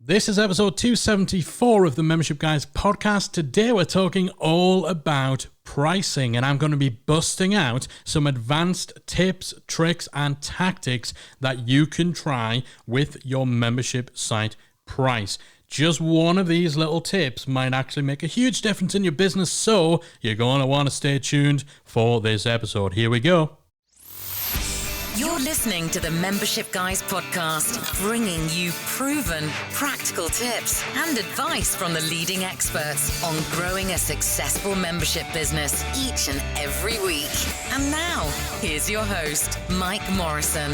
This is episode 274 of the Membership Guys podcast. Today we're talking all about pricing, and I'm going to be busting out some advanced tips, tricks, and tactics that you can try with your membership site price. Just one of these little tips might actually make a huge difference in your business, so you're going to want to stay tuned for this episode. Here we go. You're listening to the Membership Guys podcast, bringing you proven, practical tips and advice from the leading experts on growing a successful membership business each and every week. And now, here's your host, Mike Morrison.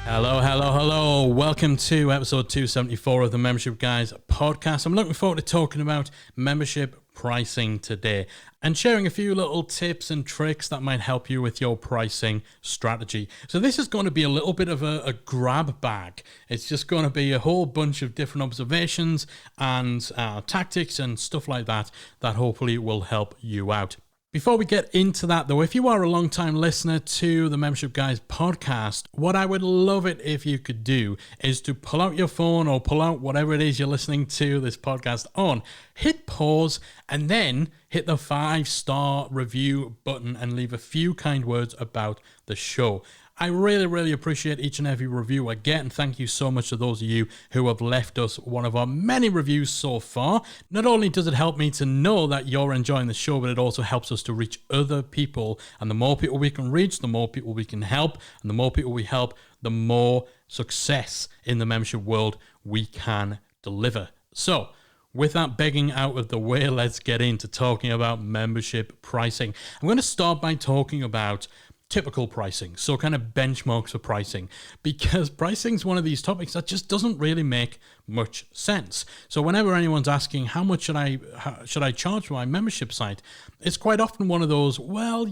Hello. Welcome to episode 274 of the Membership Guys podcast. I'm looking forward to talking about membership pricing today and sharing a few little tips and tricks that might help you with your pricing strategy. So this is going to be a little bit of a grab bag. It's just going to be a whole bunch of different observations and tactics and stuff like that hopefully will help you out. Before we get into that though, if you are a long-time listener to the Membership Guys podcast, what I would love it if you could do is to pull out your phone or pull out whatever it is you're listening to this podcast on, hit pause, and then hit the 5-star review button and leave a few kind words about the show. I really appreciate each and every review I get, and thank you so much to those of you who have left us one of our many reviews so far. Not only does it help me to know that you're enjoying the show, but it also helps us to reach other people, and the more people we can reach, the more people we can help, and the more people we help, the more success in the membership world we can deliver. So, with that begging out of the way, let's get into talking about membership pricing. I'm going to start by talking about typical pricing, so kind of benchmarks for pricing, because pricing is one of these topics that just doesn't really make much sense. So whenever anyone's asking how much should I charge for my membership site, it's quite often one of those, well,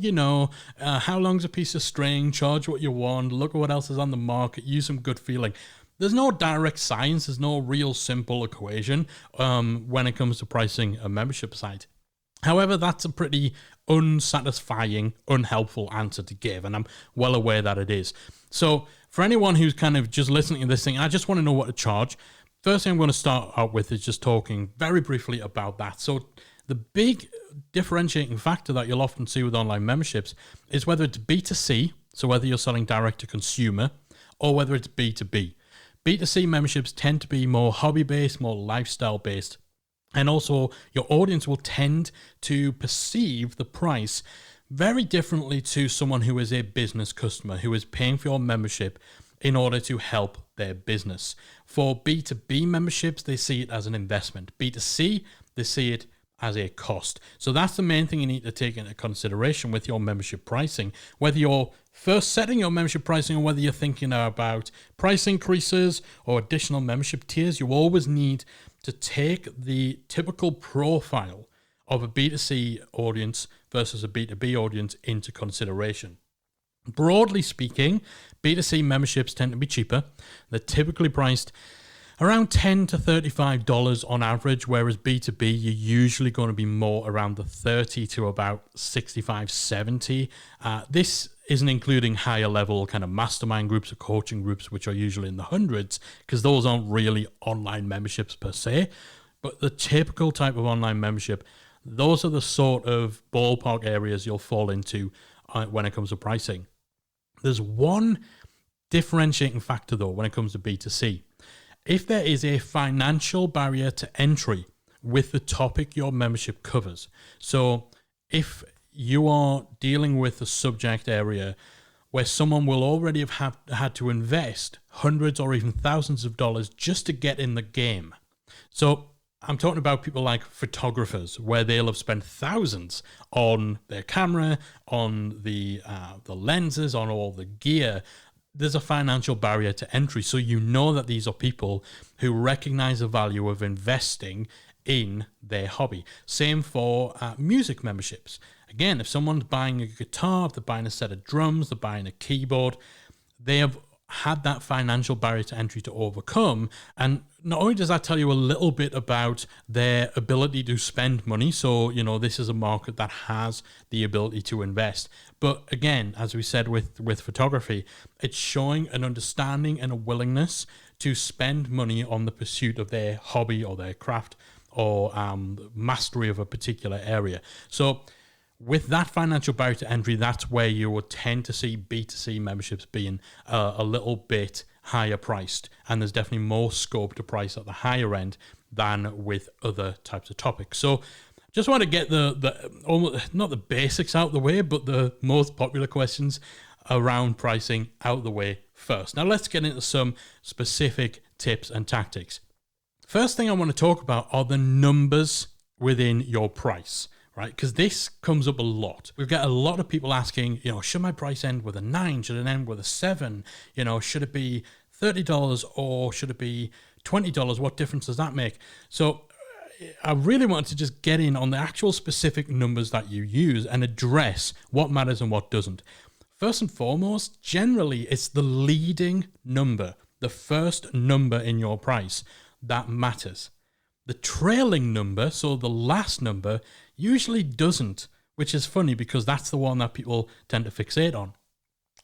how long's a piece of string, charge what you want, look at what else is on the market, use some gut feeling. There's no direct science, there's no real simple equation when it comes to pricing a membership site. However, that's a pretty unsatisfying, unhelpful answer to give, and I'm well aware that it is. So for anyone who's kind of just listening to this thing, I just want to know what to charge. First thing I'm going to start out with is just talking very briefly about that. So the big differentiating factor that you'll often see with online memberships is whether it's B2C, so whether you're selling direct to consumer, or whether it's B2B. B2C memberships tend to be more hobby-based, more lifestyle-based. And also, your audience will tend to perceive the price very differently to someone who is a business customer, who is paying for your membership in order to help their business. For B2B memberships, they see it as an investment. B2C, they see it as a cost. So that's the main thing you need to take into consideration with your membership pricing. Whether you're first setting your membership pricing or whether you're thinking about price increases or additional membership tiers, you always need to take the typical profile of a B2C audience versus a B2B audience into consideration. Broadly speaking, B2C memberships tend to be cheaper. They're typically priced around $10 to $35 on average, whereas B2B, you're usually going to be more around the $30 to about $65, $70. This isn't including higher level kind of mastermind groups or coaching groups, which are usually in the hundreds, because those aren't really online memberships per se. But the typical type of online membership, those are the sort of ballpark areas you'll fall into when it comes to pricing. There's one differentiating factor though when it comes to B2C. If there is a financial barrier to entry with the topic your membership covers, so if you are dealing with a subject area where someone will already have had to invest hundreds or even thousands of dollars just to get in the game. So I'm talking about people like photographers, where they'll have spent thousands on their camera, on the lenses, on all the gear. There's a financial barrier to entry. So you know that these are people who recognize the value of investing in their hobby. Same for music memberships. Again, if someone's buying a guitar, if they're buying a set of drums, they're buying a keyboard, they have had that financial barrier to entry to overcome. And not only does that tell you a little bit about their ability to spend money, so, this is a market that has the ability to invest. But again, as we said with photography, it's showing an understanding and a willingness to spend money on the pursuit of their hobby or their craft or mastery of a particular area. So with that financial barrier to entry, that's where you would tend to see B2C memberships being a little bit higher priced. And there's definitely more scope to price at the higher end than with other types of topics. So just want to get the almost, not the basics out the way, but the most popular questions around pricing out the way first. Now let's get into some specific tips and tactics. First thing I want to talk about are the numbers within your price. Right, because this comes up a lot. We've got a lot of people asking, should my price end with a 9? Should it end with a 7? Should it be $30 or should it be $20? What difference does that make? So I really wanted to just get in on the actual specific numbers that you use and address what matters and what doesn't. First and foremost, generally, it's the leading number, the first number in your price that matters. The trailing number, so the last number, usually doesn't, which is funny because that's the one that people tend to fixate on.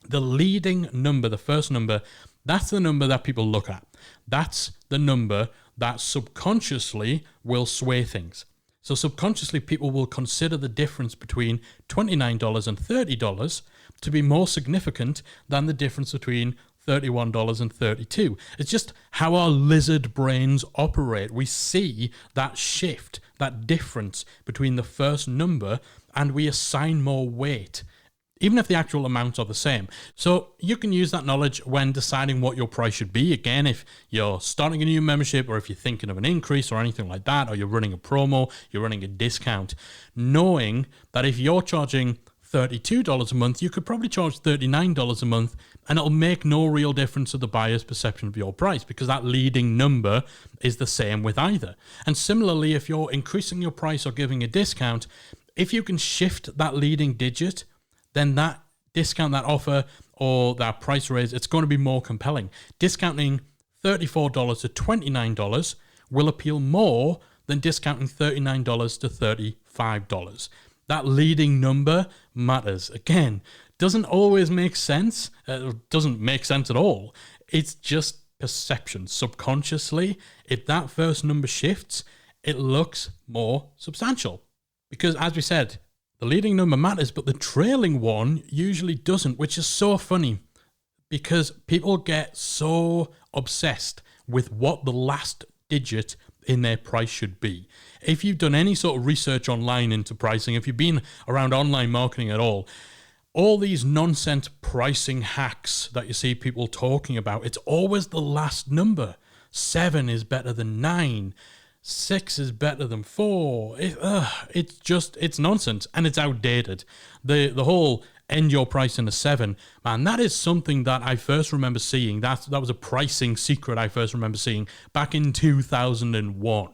The leading number, the first number, that's the number that people look at. That's the number that subconsciously will sway things. So subconsciously, people will consider the difference between $29 and $30 to be more significant than the difference between $31 and $32. It's just how our lizard brains operate. We see that shift, that difference between the first number, and we assign more weight, even if the actual amounts are the same. So you can use that knowledge when deciding what your price should be. Again, if you're starting a new membership or if you're thinking of an increase or anything like that, or you're running a promo, you're running a discount, knowing that if you're charging $32 a month, you could probably charge $39 a month, and it'll make no real difference to the buyer's perception of your price because that leading number is the same with either. And similarly, if you're increasing your price or giving a discount, if you can shift that leading digit, then that discount, that offer, or that price raise, it's going to be more compelling. Discounting $34 to $29 will appeal more than discounting $39 to $35. That leading number matters. Again, doesn't always make sense. Doesn't make sense at all. It's just perception. Subconsciously, if that first number shifts, it looks more substantial. Because as we said, the leading number matters, but the trailing one usually doesn't, which is so funny because people get so obsessed with what the last digit in their price should be. If you've done any sort of research online into pricing, if you've been around online marketing at all these nonsense pricing hacks that you see people talking about, it's always the last number. 7 is better than 9. 6 is better than 4. It's nonsense and it's outdated. The whole end your price in a 7, man, that is something that I first remember seeing. That was a pricing secret I first remember seeing back in 2001,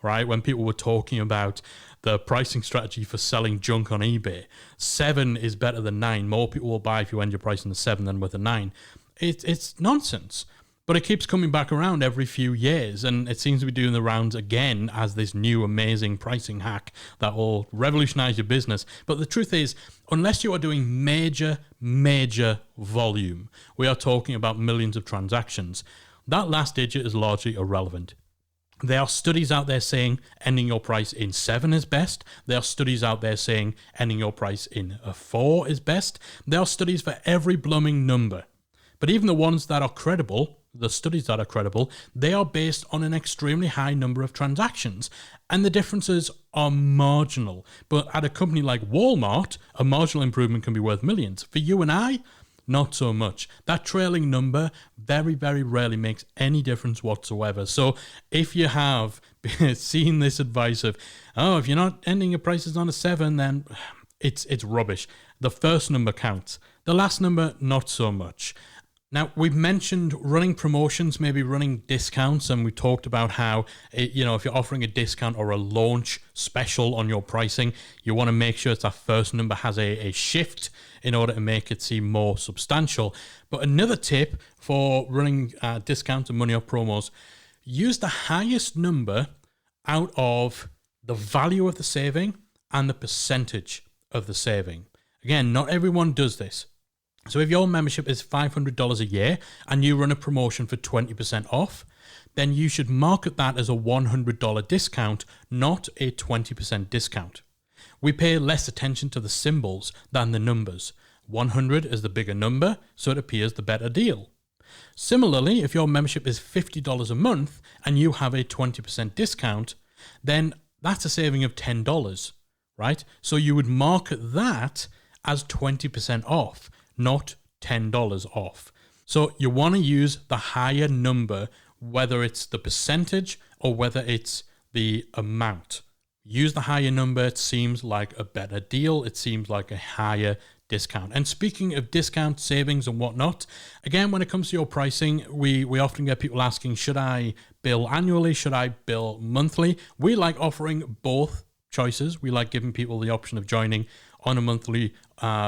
right? When people were talking about the pricing strategy for selling junk on eBay. 7 is better than 9. More people will buy if you end your price in a 7 than with a 9. It's nonsense. But it keeps coming back around every few years, and it seems to be doing the rounds again as this new amazing pricing hack that will revolutionize your business. But the truth is, unless you are doing major volume, we are talking about millions of transactions, that last digit is largely irrelevant. There are studies out there saying ending your price in 7 is best. There are studies out there saying ending your price in a 4 is best. There are studies for every blooming number. But even the ones that are credible, the studies that are credible, they are based on an extremely high number of transactions, and the differences are marginal. But at a company like Walmart, a marginal improvement can be worth millions. For you and I, not so much. That trailing number very, very rarely makes any difference whatsoever. So if you have seen this advice of, if you're not ending your prices on a 7, then it's rubbish. The first number counts. The last number, not so much. Now, we've mentioned running promotions, maybe running discounts, and we talked about how, if you're offering a discount or a launch special on your pricing, you want to make sure that first number has a shift in order to make it seem more substantial. But another tip for running discounts and money off promos, use the highest number out of the value of the saving and the percentage of the saving. Again, not everyone does this. So if your membership is $500 a year and you run a promotion for 20% off, then you should market that as a $100 discount, not a 20% discount. We pay less attention to the symbols than the numbers. 100 is the bigger number, so it appears the better deal. Similarly, if your membership is $50 a month and you have a 20% discount, then that's a saving of $10, right? So you would market that as 20% off, not $10 off. So you want to use the higher number, whether it's the percentage or whether it's the amount. Use the higher number. It seems like a better deal. It seems like a higher discount. And speaking of discount, savings and whatnot, again, when it comes to your pricing, we often get people asking, should I bill annually? Should I bill monthly? We like offering both choices. We like giving people the option of joining on a monthly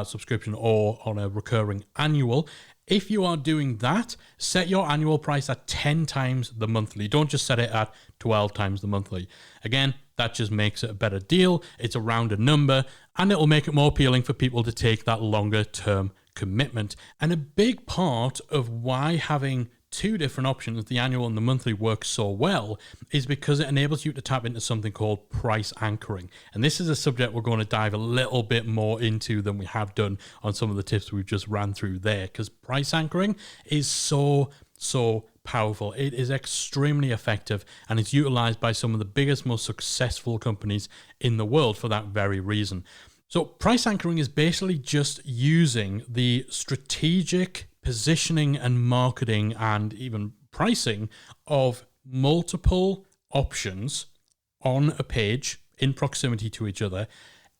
subscription or on a recurring annual. If you are doing that, set your annual price at 10 times the monthly. Don't just set it at 12 times the monthly. Again, that just makes it a better deal. It's a rounded number, and it will make it more appealing for people to take that longer term commitment. And a big part of why having two different options, the annual and the monthly, work so well is because it enables you to tap into something called price anchoring. And this is a subject we're going to dive a little bit more into than we have done on some of the tips we've just ran through there, because price anchoring is so powerful. It is extremely effective, and it's utilized by some of the biggest, most successful companies in the world for that very reason. So price anchoring is basically just using the strategic positioning and marketing and even pricing of multiple options on a page in proximity to each other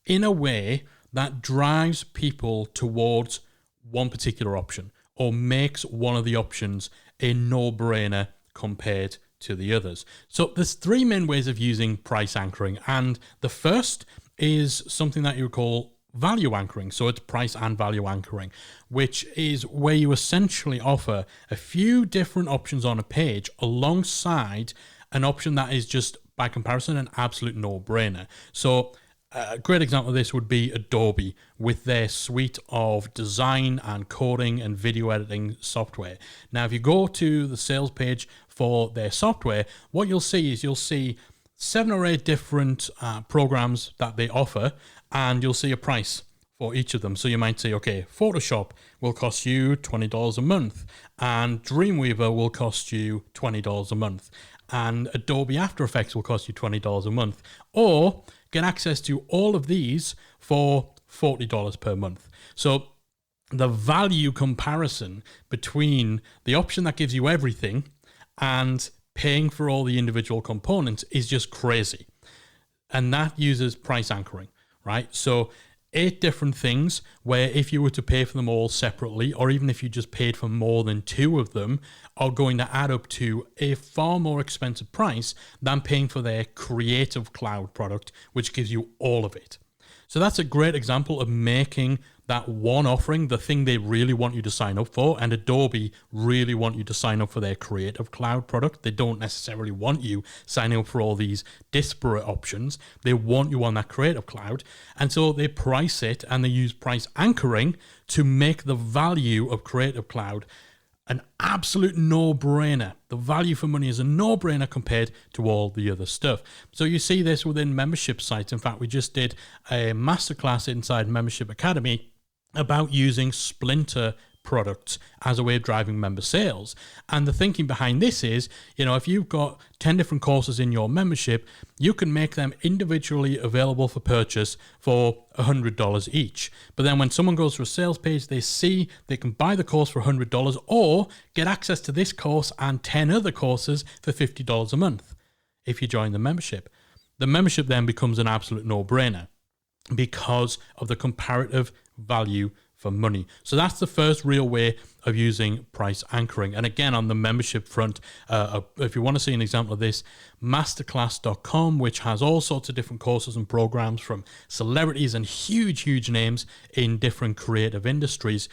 in a way that drives people towards one particular option or makes one of the options a no-brainer compared to the others. So there's three main ways of using price anchoring, and the first is something that you call value anchoring. So it's price and value anchoring, which is where you essentially offer a few different options on a page alongside an option that is just, by comparison, an absolute no-brainer. So a great example of this would be Adobe with their suite of design and coding and video editing software. Now, if you go to the sales page for their software, what you'll see is 7 or 8 different programs that they offer, and you'll see a price for each of them. So you might say, okay, Photoshop will cost you $20 a month, and Dreamweaver will cost you $20 a month, and Adobe After Effects will cost you $20 a month, or get access to all of these for $40 per month. So the value comparison between the option that gives you everything and paying for all the individual components is just crazy. And that uses price anchoring, right? So 8 different things where if you were to pay for them all separately, or even if you just paid for more than 2 of them, are going to add up to a far more expensive price than paying for their Creative Cloud product, which gives you all of it. So that's a great example of making that one offering the thing they really want you to sign up for. And Adobe really want you to sign up for their Creative Cloud product. They don't necessarily want you signing up for all these disparate options. They want you on that Creative Cloud. And so they price it, and they use price anchoring to make the value of Creative Cloud an absolute no-brainer. The value for money is a no-brainer compared to all the other stuff. So you see this within membership sites. In fact, we just did a masterclass inside Membership Academy about using Splinter products as a way of driving member sales. And the thinking behind this is, if you've got 10 different courses in your membership, you can make them individually available for purchase for $100 each. But then when someone goes to a sales page, they see they can buy the course for $100 or get access to this course and 10 other courses for $50 a month if you join the membership. The membership then becomes an absolute no-brainer because of the comparative value for money. So that's the first real way of using price anchoring. And again, on the membership front, if you want to see an example of this, masterclass.com, which has all sorts of different courses and programs from celebrities and huge names in different creative industries.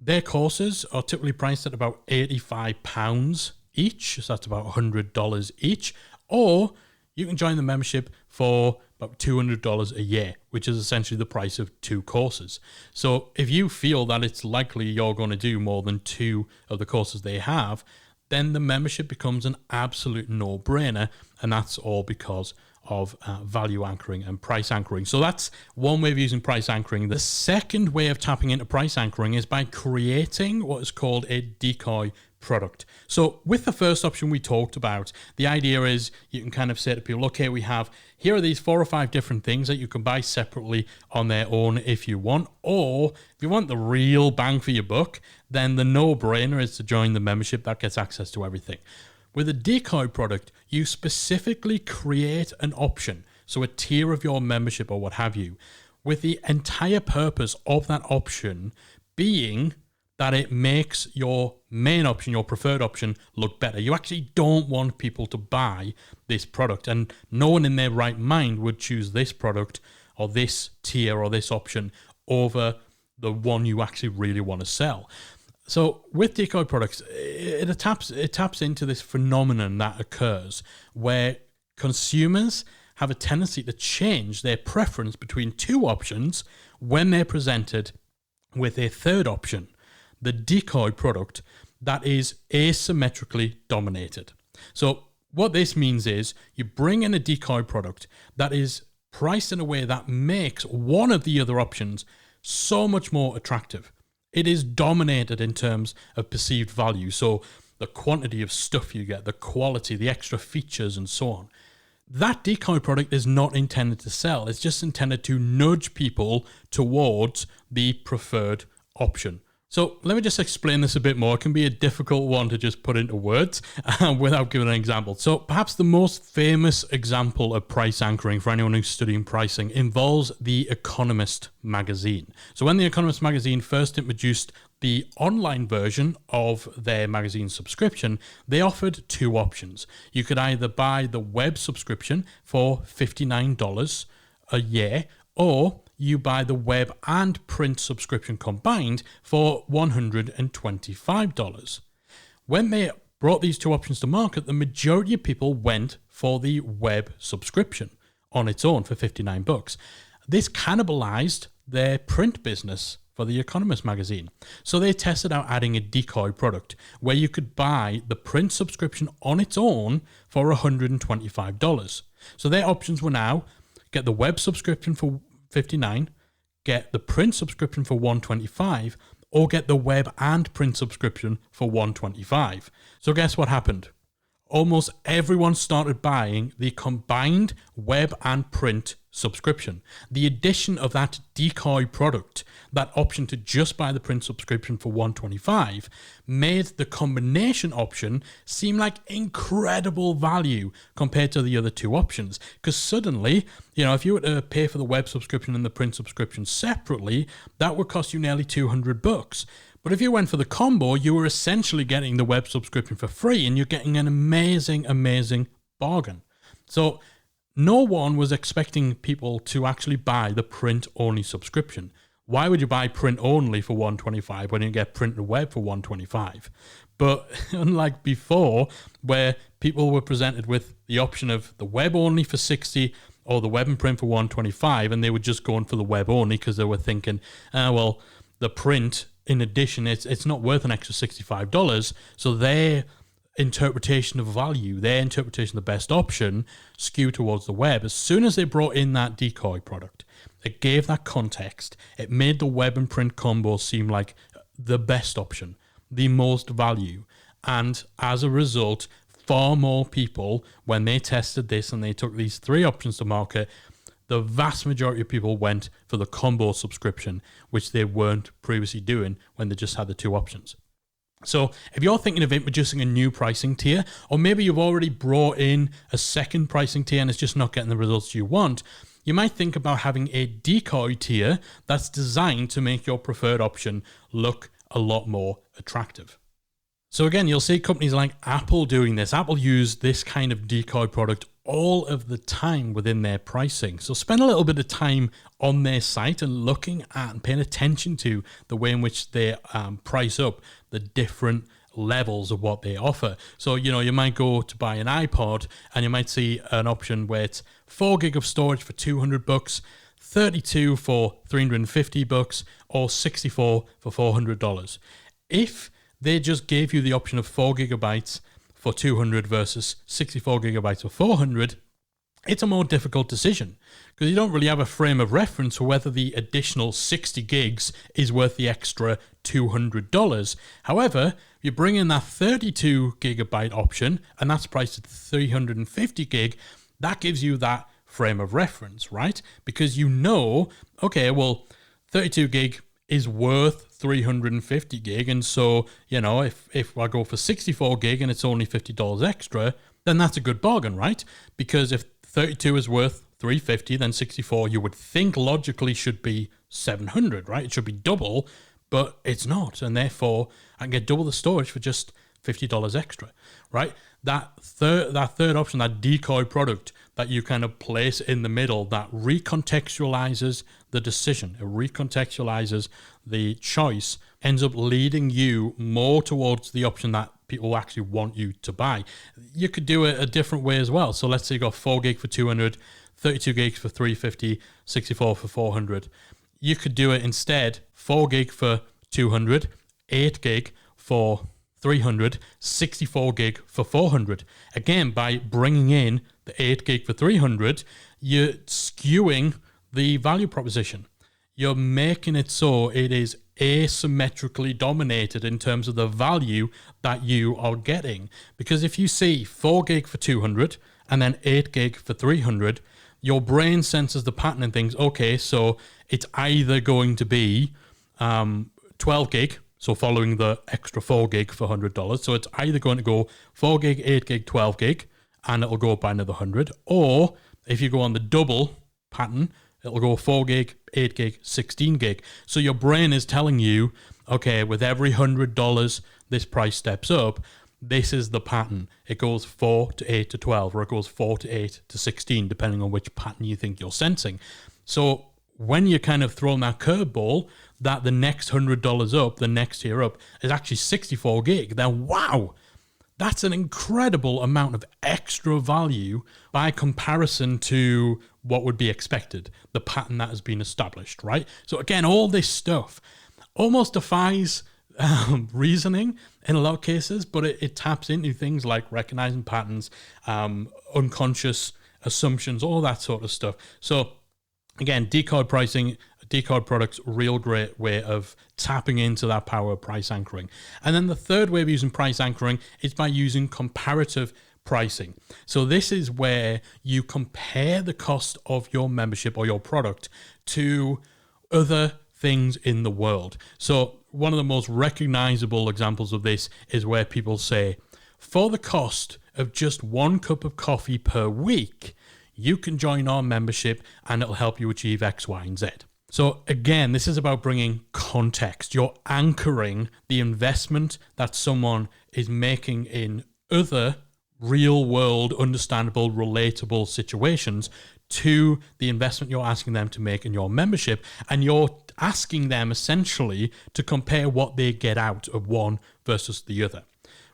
Their courses are typically priced at about £85 each, so that's about $100 each, or you can join the membership for about $200 a year, which is essentially the price of 2 courses. So if you feel that it's likely you're going to do more than 2 of the courses they have, then the membership becomes an absolute no-brainer, and that's all because of value anchoring and price anchoring. So that's one way of using price anchoring. The second way of tapping into price anchoring is by creating what is called a decoy product. So with the first option we talked about, the idea is you can kind of say to people, okay, here are these 4 or 5 different things that you can buy separately on their own if you want, or if you want the real bang for your buck, then the no-brainer is to join the membership that gets access to everything. With a decoy product, you specifically create an option, so a tier of your membership or what have you, with the entire purpose of that option being that it makes your main option, your preferred option, look better. You actually don't want people to buy this product, and no one in their right mind would choose this product or this tier or this option over the one you actually really want to sell. So with decoy products, it taps into this phenomenon that occurs where consumers have a tendency to change their preference between 2 options when they're presented with a third option, the decoy product, that is asymmetrically dominated. So what this means is you bring in a decoy product that is priced in a way that makes one of the other options so much more attractive. It is dominated in terms of perceived value. So the quantity of stuff you get, the quality, the extra features, and so on. That decoy product is not intended to sell. It's just intended to nudge people towards the preferred option. So let me just explain this a bit more. It can be a difficult one to just put into words without giving an example. So perhaps the most famous example of price anchoring for anyone who's studying pricing involves The Economist magazine. So when The Economist magazine first introduced the online version of their magazine subscription, they offered 2 options. You could either buy the web subscription for $59 a year, or you buy the web and print subscription combined for $125. When they brought these 2 options to market, the majority of people went for the web subscription on its own for $59. This cannibalized their print business for The Economist magazine. So they tested out adding a decoy product where you could buy the print subscription on its own for $125. So their options were now get the web subscription for $59, get the print subscription for $125, or get the web and print subscription for $125. So guess what happened? Almost everyone started buying the combined web and print subscription. The addition of that decoy product, that option to just buy the print subscription for $125, made the combination option seem like incredible value compared to the other 2 options. Because suddenly, if you were to pay for the web subscription and the print subscription separately, that would cost you nearly $200. But if you went for the combo, you were essentially getting the web subscription for free, and you're getting an amazing bargain. So no one was expecting people to actually buy the print-only subscription. Why would you buy print-only for $125 when you get print and web for $125? But unlike before, where people were presented with the option of the web only for $60 or the web and print for $125, and they were just going for the web only because they were thinking, the print, in addition, it's not worth an extra $65. So their interpretation of value, their interpretation of the best option, skewed towards the web. As soon as they brought in that decoy product, it gave that context. It made the web and print combo seem like the best option, the most value. And as a result, far more people, when they tested this and they took these 3 options to market, the vast majority of people went for the combo subscription, which they weren't previously doing when they just had the 2 options. So if you're thinking of introducing a new pricing tier, or maybe you've already brought in a second pricing tier and it's just not getting the results you want, you might think about having a decoy tier that's designed to make your preferred option look a lot more attractive. So again, you'll see companies like Apple doing this. Apple use this kind of decoy product all of the time within their pricing. So spend a little bit of time on their site and looking at and paying attention to the way in which they price up the different levels of what they offer. So, you might go to buy an iPod and you might see an option where it's 4 gig of storage for $200, 32 for $350, or 64 for $400. If they just gave you the option of 4 gigabytes for $200 versus 64 gigabytes for $400, it's a more difficult decision because you don't really have a frame of reference for whether the additional 60 gigs is worth the extra $200. However, you bring in that 32 gigabyte option and that's priced at 350 gig, that gives you that frame of reference, right? Because okay, well, 32 gig is worth 350 gig, and so if I go for 64 gig and it's only $50 extra, then that's a good bargain, right? Because if 32 is worth 350, then 64 you would think logically should be 700, right? It should be double, but it's not, and therefore I can get double the storage for just $50 extra, right? That third option, that decoy product that you kind of place in the middle, that recontextualizes the decision, it recontextualizes the choice, ends up leading you more towards the option that people actually want you to buy. You could do it a different way as well. So let's say you got 4 gig for 200, 32 gigs for 350, 64 for 400. You could do it instead 4 gig for 200, 8 gig for 300, 64 gig for 400. Again, by bringing in the 8 gig for 300, you're skewing the value proposition. You're making it so it is asymmetrically dominated in terms of the value that you are getting. Because if you see 4 gig for 200 and then 8 gig for 300, your brain senses the pattern and thinks, okay, so it's either going to be 12 gig, so following the extra 4 gig for $100. So it's either going to go 4 gig, 8 gig, 12 gig, and it'll go up by another 100. Or if you go on the double pattern, it'll go 4 gig, 8 gig, 16 gig. So your brain is telling you, okay, with every $100, this price steps up. This is the pattern. It goes 4 to 8 to 12, or it goes 4 to 8 to 16, depending on which pattern you think you're sensing. So when you're kind of throwing that curveball, that the next $100 up, the next tier up, is actually 64 gig, then wow, that's an incredible amount of extra value by comparison to what would be expected, the pattern that has been established, right? So again, all this stuff almost defies reasoning in a lot of cases, but it taps into things like recognizing patterns, unconscious assumptions, all that sort of stuff. So again, decoy pricing, decoy products, real great way of tapping into that power of price anchoring. And then the third way of using price anchoring is by using comparative pricing. So this is where you compare the cost of your membership or your product to other things in the world. So one of the most recognizable examples of this is where people say, for the cost of just 1 cup of coffee per week, you can join our membership and it'll help you achieve X, Y, and Z. So again, this is about bringing context. You're anchoring the investment that someone is making in other real world, understandable, relatable situations to the investment you're asking them to make in your membership. And you're asking them essentially to compare what they get out of one versus the other,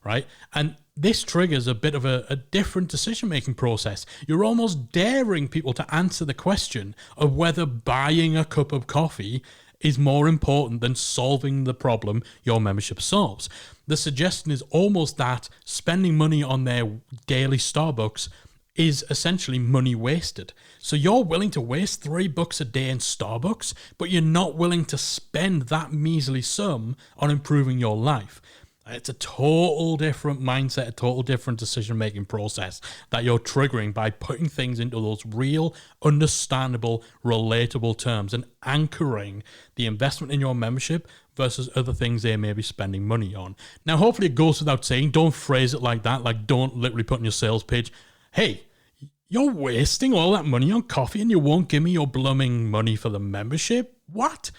right? And this triggers a bit of a different decision-making process. You're almost daring people to answer the question of whether buying a cup of coffee is more important than solving the problem your membership solves. The suggestion is almost that spending money on their daily Starbucks is essentially money wasted. So you're willing to waste $3 a day in Starbucks, but you're not willing to spend that measly sum on improving your life. It's a total different mindset, a total different decision-making process that you're triggering by putting things into those real, understandable, relatable terms and anchoring the investment in your membership versus other things they may be spending money on. Now, hopefully it goes without saying, don't phrase it like that, like don't literally put on your sales page, hey, You're wasting all that money on coffee and you won't give me your blooming money for the membership? What?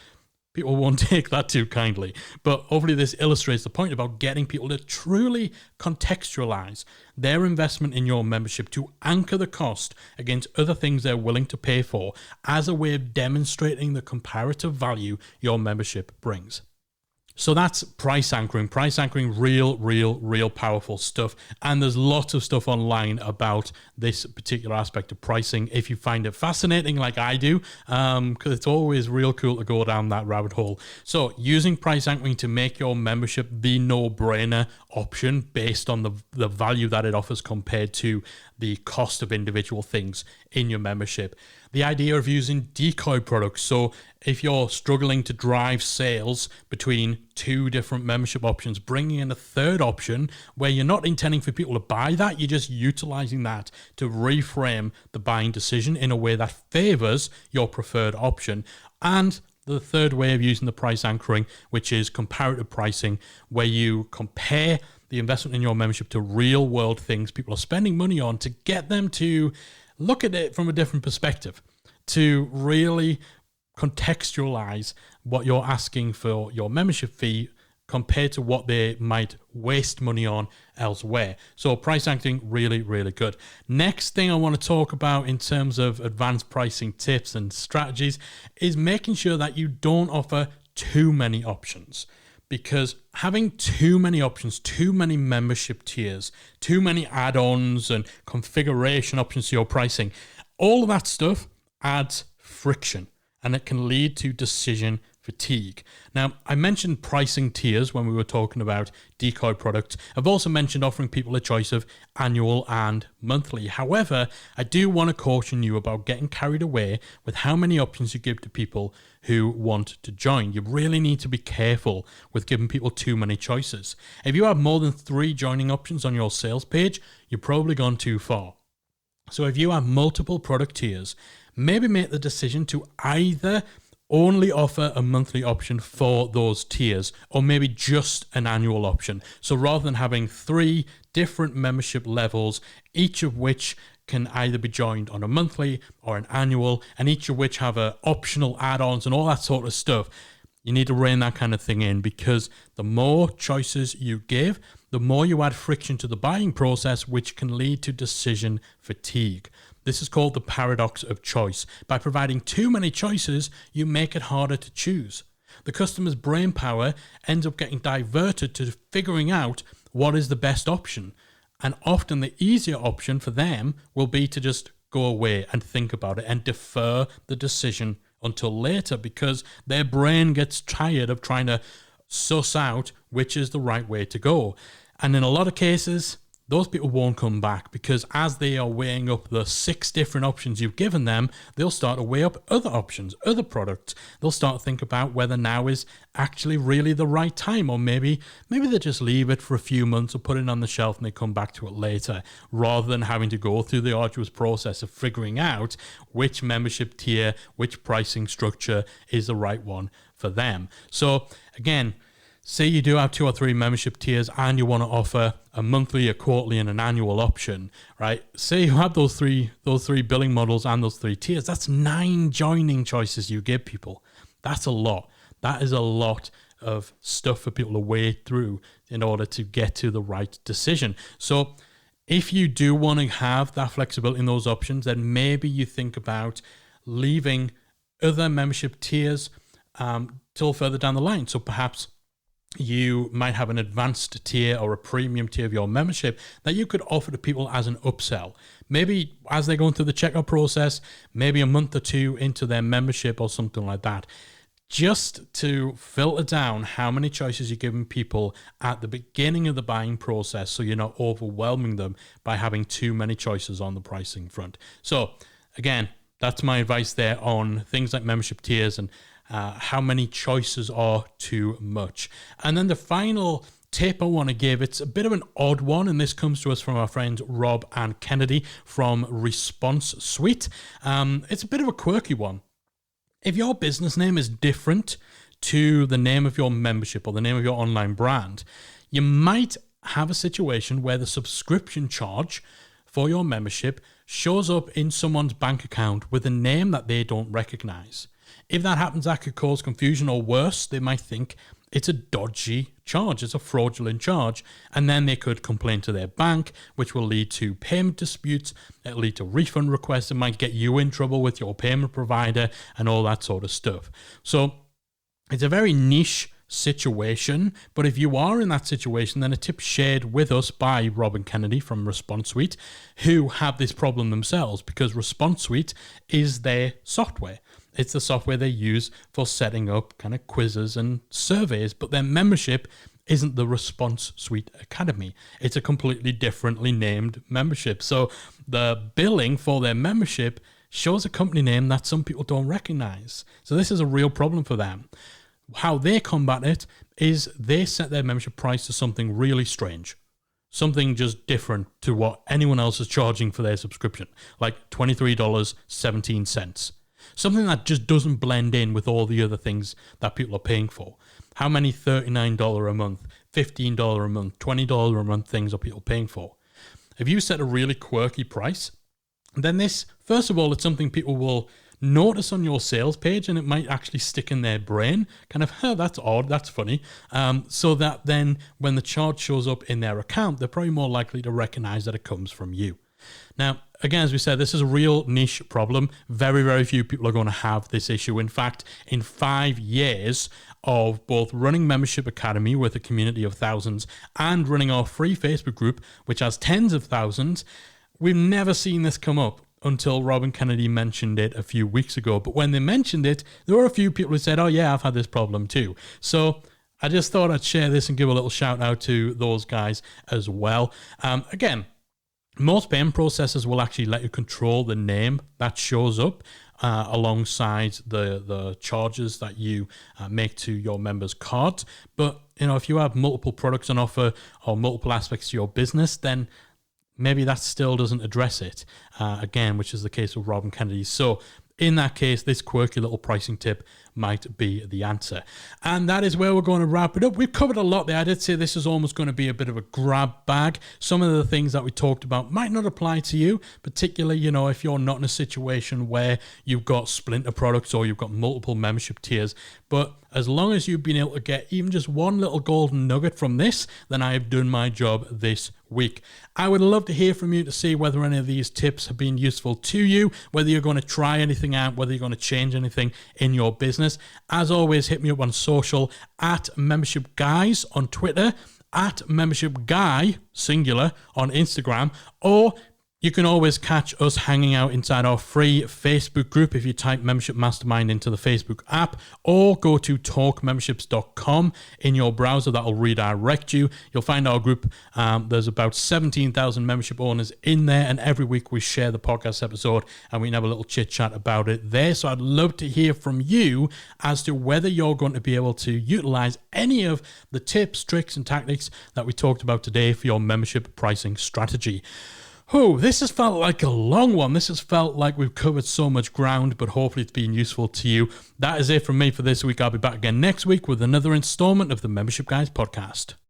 People won't take that too kindly. But hopefully this illustrates the point about getting people to truly contextualize their investment in your membership to anchor the cost against other things they're willing to pay for as a way of demonstrating the comparative value your membership brings. So that's price anchoring. Price anchoring, real powerful stuff. And there's lots of stuff online about this particular aspect of pricing if you find it fascinating like I do, because it's always real cool to go down that rabbit hole. So using price anchoring to make your membership the no-brainer option based on the value that it offers compared to the cost of individual things in your membership. The idea of using decoy products. So if you're struggling to drive sales between two different membership options, bringing in a third option where you're not intending for people to buy that, you're just utilizing that to reframe the buying decision in a way that favors your preferred option. And the third way of using the price anchoring, which is comparative pricing, where you compare the investment in your membership to real world things people are spending money on to get them to look at it from a different perspective, to really contextualize what you're asking for your membership fee compared to what they might waste money on elsewhere. So price anchoring, really good. Next thing I want to talk about in terms of advanced pricing tips and strategies is making sure that you don't offer too many options. Because having too many options, too many membership tiers, too many add-ons and configuration options to your pricing, all of that stuff adds friction and it can lead to decision fatigue. Now, I mentioned pricing tiers when we were talking about decoy products. I've also mentioned offering people a choice of annual and monthly. However, I do want to caution you about getting carried away with how many options you give to people who want to join. You really need to be careful with giving people too many choices. If you have more than 3 joining options on your sales page, you've probably gone too far. So if you have multiple product tiers, maybe make the decision to either only offer a monthly option for those tiers, or maybe just an annual option. So rather than having 3 different membership levels, each of which can either be joined on a monthly or an annual, and each of which have optional add-ons and all that sort of stuff, you need to rein that kind of thing in, because the more choices you give, the more you add friction to the buying process, which can lead to decision fatigue. This is called the paradox of choice. By providing too many choices, you make it harder to choose. The customer's brain power ends up getting diverted to figuring out what is the best option. And often the easier option for them will be to just go away and think about it and defer the decision until later, because their brain gets tired of trying to suss out which is the right way to go. And in a lot of cases, those people won't come back, because as they are weighing up the 6 different options you've given them, they'll start to weigh up other options, other products. They'll start to think about whether now is actually really the right time, or maybe they just leave it for a few months or put it on the shelf and they come back to it later, rather than having to go through the arduous process of figuring out which membership tier, which pricing structure is the right one for them. So again, say you do have 2 or 3 membership tiers and you want to offer a monthly, a quarterly, and an annual option, right? Say you have those three billing models and those 3 tiers. That's 9 joining choices you give people. That's a lot. That is a lot of stuff for people to wade through in order to get to the right decision. So if you do want to have that flexibility in those options, then maybe you think about leaving other membership tiers till further down the line. So perhaps you might have an advanced tier or a premium tier of your membership that you could offer to people as an upsell. Maybe as they're going through the checkout process, maybe a month or 2 into their membership or something like that, just to filter down how many choices you're giving people at the beginning of the buying process, so you're not overwhelming them by having too many choices on the pricing front. So again, that's my advice there on things like membership tiers and how many choices are too much. And then the final tip I want to give, it's a bit of an odd one, and this comes to us from our friends Rob and Kennedy from Response Suite. It's a bit of a quirky one. If your business name is different to the name of your membership or the name of your online brand, you might have a situation where the subscription charge for your membership shows up in someone's bank account with a name that they don't recognize. If that happens, that could cause confusion, or worse, they might think it's a dodgy charge, it's a fraudulent charge, and then they could complain to their bank, which will lead to payment disputes, it'll lead to refund requests, it might get you in trouble with your payment provider and all that sort of stuff. So it's a very niche situation, but if you are in that situation, then a tip shared with us by Robin Kennedy from Response Suite, who have this problem themselves, because Response Suite is their software. It's the software they use for setting up kind of quizzes and surveys, but their membership isn't the Response Suite Academy. It's a completely differently named membership. So the billing for their membership shows a company name that some people don't recognize. So this is a real problem for them. How they combat it is they set their membership price to something really strange. Something just different to what anyone else is charging for their subscription, like $23.17. Something that just doesn't blend in with all the other things that people are paying for. How many $39 a month, $15 a month, $20 a month things are people paying for? If you set a really quirky price, then this, first of all, it's something people will notice on your sales page, and it might actually stick in their brain, kind of, that's odd, that's funny, so that then when the charge shows up in their account, they're probably more likely to recognize that it comes from you. Now, again, as we said, this is a real niche problem. Very, very few people are going to have this issue. In fact, in 5 years of both running Membership Academy with a community of thousands and running our free Facebook group, which has tens of thousands, we've never seen this come up until Robin Kennedy mentioned it a few weeks ago. But when they mentioned it, there were a few people who said, oh yeah, I've had this problem too. So I just thought I'd share this and give a little shout out to those guys as well. Again, most payment processors will actually let you control the name that shows up alongside the charges that you make to your members' cards. But if you have multiple products on offer or multiple aspects to your business, then maybe that still doesn't address it, again, which is the case with Robin Kennedy. So in that case, this quirky little pricing tip might be the answer. And that is where we're going to wrap it up. We've covered a lot there. I did say this is almost going to be a bit of a grab bag. Some of the things that we talked about might not apply to you, particularly, if you're not in a situation where you've got splinter products or you've got multiple membership tiers. But as long as you've been able to get even just one little golden nugget from this, then I have done my job this week. I would love to hear from you to see whether any of these tips have been useful to you, whether you're going to try anything out, whether you're going to change anything in your business. As always, hit me up on social at Membership Guys on Twitter, at Membership Guy, singular, on Instagram, or you can always catch us hanging out inside our free Facebook group if you type Membership Mastermind into the Facebook app, or go to talkmemberships.com in your browser. That'll redirect you. You'll find our group. There's about 17,000 membership owners in there, and every week we share the podcast episode and we can have a little chit chat about it there. So I'd love to hear from you as to whether you're going to be able to utilize any of the tips, tricks, and tactics that we talked about today for your membership pricing strategy. Oh, this has felt like a long one. This has felt like we've covered so much ground, but hopefully it's been useful to you. That is it from me for this week. I'll be back again next week with another installment of the Membership Guys podcast.